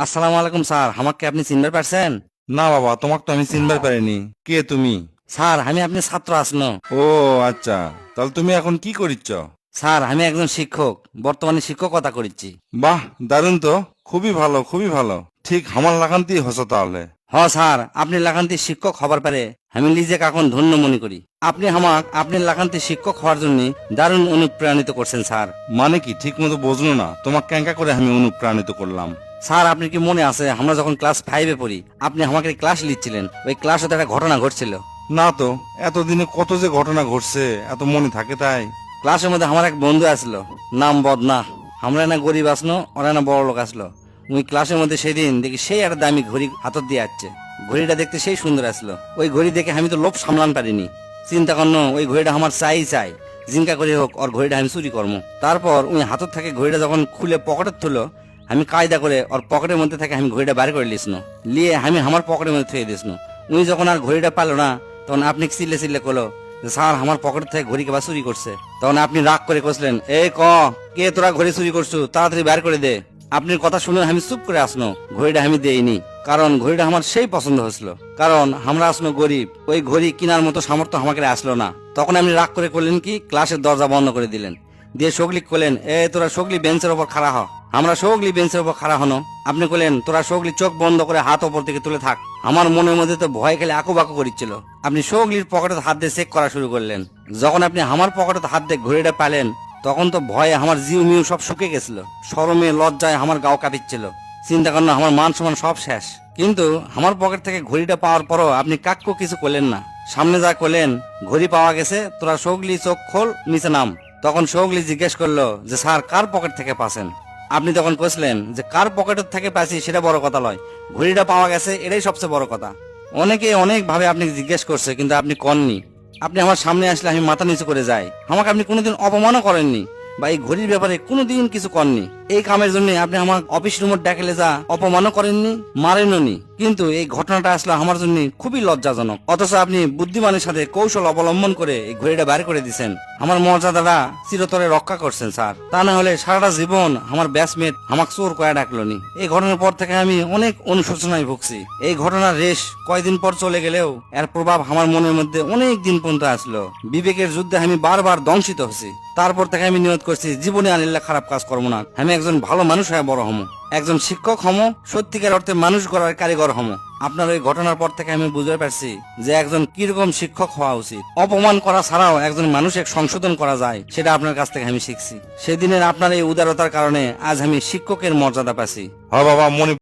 আসসালামু আলাইকুম স্যার, আমাকে আপনি চিনতে পারছেন? না বাবা, তোমাকে তো আমি চিনবার পারিনি। কে তুমি? স্যার, আমি আপনি ছাত্র আসনো। ও আচ্ছা, তাহলে তুমি এখন কি করিচ্ছ? স্যার, আমি একজন শিক্ষক, বর্তমানে শিক্ষকতা করিচ্ছি। বাহ, দারুণ তো। খুবই ভালো, খুবই ভালো। ঠিক আমার লাগানতেই হসো তাহলে। স্যার, আপনি লাগান্তি শিক্ষক হবার পারে আমি নিজেকে এখন ধন্য মনে করি। আপনি আমাক আপনি লাগান্তি শিক্ষক হওয়ার জন্য দারুণ অনুপ্রাণিত করছেন স্যার। মানে কি ঠিক মতো বোঝলো না, তোমাকে ক্যাঙ্কা করে আমি অনুপ্রাণিত করলাম? স্যার, আপনি কি মনে আছে আমরা যখন ক্লাস 5-এ পড়ি আপনি আমাকে ক্লাস লিখছিলেন, ওই ক্লাসে তো একটা ঘটনা ঘটছিল। না তো, এতদিনে কত যে ঘটনা ঘটছে এত মনে থাকে তাই? ক্লাসের মধ্যে আমার এক বন্ধু আসলো, নাম বদনা। আমরা না গরিব আসলো, ওরা না বড় লোক আসলো। ওই ক্লাসের মধ্যে সেদিন দেখি সেই একটা দামি ঘড়ি হাতত দিয়ে আসছে। ঘড়িটা দেখতে সেই সুন্দর আসলো। ওই ঘড়ি দেখে আমি তো লোভ সামলান পারিনি। চিন্তা করনো ওই ঘড়িটা আমার চাই জিঙ্কা করে হোক ওর ঘড়িটা আমি চুরি করবো। তারপর ওই হাতত থেকে ঘড়িটা যখন খুলে পকেটে তুলো, আমি কায়দা করে ওর পকেটের মধ্যে থেকে আমি ঘড়িটা বাইর করে লিসনো, লিয়ে আমি আমার পকেটের মধ্যে থুয়ে দিসনো। উনি যখন আর ঘড়িটা পালো না তখন আপনি চিল্লে চিল্লে কলো যে স্যার আমার পকেট থেকে ঘড়ি কেবা চুরি করছে। তখন আপনি রাগ করে কষলেন, এই কে তোরা ঘড়ি চুরি করছো, তাড়াতাড়ি বের করে দে। আপনার কথা শুনে আমি চুপ করে আসনো, ঘড়িটা আমি দেইনি। কারণ ঘড়িটা আমার সেই পছন্দ হয়েছিল। কারণ আমরা আসনো গরিব, ওই ঘড়ি কেনার মতো সামর্থ্য আমাকে আসলো না। তখন আপনি রাগ করে করলেন কি, ক্লাসের দরজা বন্ধ করে দিলেন, দিয়ে সগলি করলেন, তোরা সগলি বেঞ্চের ওপর খাড়া হ। আমরা সগলি বেঞ্চের উপর খাড়া হনো। আপনি কইলেন তোরা সগলি চোখ বন্ধ করে হাত ওপর থেকে তুলে থাক। আমার মনের মধ্যে তো ভয় খেলে আঁকুবাকু করিচ্ছিল। আপনি সগলির পকেটে হাত দিয়ে চেক করা শুরু করলেন। যখন আপনি আমার পকেটে হাত দিয়ে ঘড়িটা পেলেন তখন তো ভয়ে আমার জিউ মিউ সব শুকে গেছিল। শরমে লজ্জায় আমার গাও কাঁপিচ্ছিল। চিন্তা করেন আমার মান সম্মান সব শেষ। কিন্তু আমার পকেট থেকে ঘড়িটা পাওয়ার পরও আপনি কাক্কু কিছু করলেন না। সামনে যা করলেন, ঘড়ি পাওয়া গেছে, তোরা সগলি চোখ খোল, নিচে নাম। তখন সগলি জিজ্ঞেস করলো যে স্যার কার পকেট থেকে পাচ্ছেন? আপনি তখন কইলেন যে কার পকেটের থেকে পাইছি সেটা বড় কথা নয়, ঘড়িটা পাওয়া গেছে এটাই সবচেয়ে বড় কথা। অনেকে অনেক ভাবে আপনি জিজ্ঞেস করছে কিন্তু আপনি কননি। আপনি আমার সামনে আসলে আমি মাথা নিচু করে যাই। আমাকে আপনি কোনোদিন অপমানও করেননি বা এই ঘড়ির ব্যাপারে কোনোদিন কিছু করেননি। এই কামের জন্য আপনি আমার অফিস রুমে ডাকেলে যা অপমানও করেননি, মারেননি। কিন্তু এই ঘটনাটা আসলে আমার জন্য খুবই লজ্জাজনক। অথচ আপনি বুদ্ধিমানের সাথে কৌশল অবলম্বন করে এই ঘড়িটা বাইর করে দিচ্ছেন। আমার মর্যাদাটা চিরতরে রক্ষা করছেন স্যার। তা না হলে সারাটা জীবন আমার ব্যাচমেট আমাকে চোর কয়ে ডাকলো নি। এই ঘটনার পর থেকে আমি অনেক অনুশোচনায় ভুগছি। এই ঘটনার রেশ কয়দিন পর চলে গেলেও এর প্রভাব আমার মনের মধ্যে অনেক দিন পর্যন্ত আসলো। বিবেকের যুদ্ধে আমি বারবার দংশিত হচ্ছি। তারপর থেকে আমি নিয়ত করছি জীবনে আনিল্লা খারাপ কাজ করবো না। আমি একজন ভালো মানুষ হয়ে বড় হমো, একজন শিক্ষক হমো, সত্যিকার অর্থে মানুষ গড়ার কারিগর হমো। আপনার ওই ঘটনার পর থেকে আমি বুঝতে পারছি যে একজন কিরকম শিক্ষক হওয়া উচিত। অপমান করা ছাড়াও একজন মানুষকে সংশোধন করা যায়, সেটা আপনার কাছ থেকে আমি শিখছি। সেদিনের আপনার এই উদারতার কারণে আজ আমি শিক্ষকের মর্যাদা পাচ্ছি। হ্যাঁ বাবা, মনে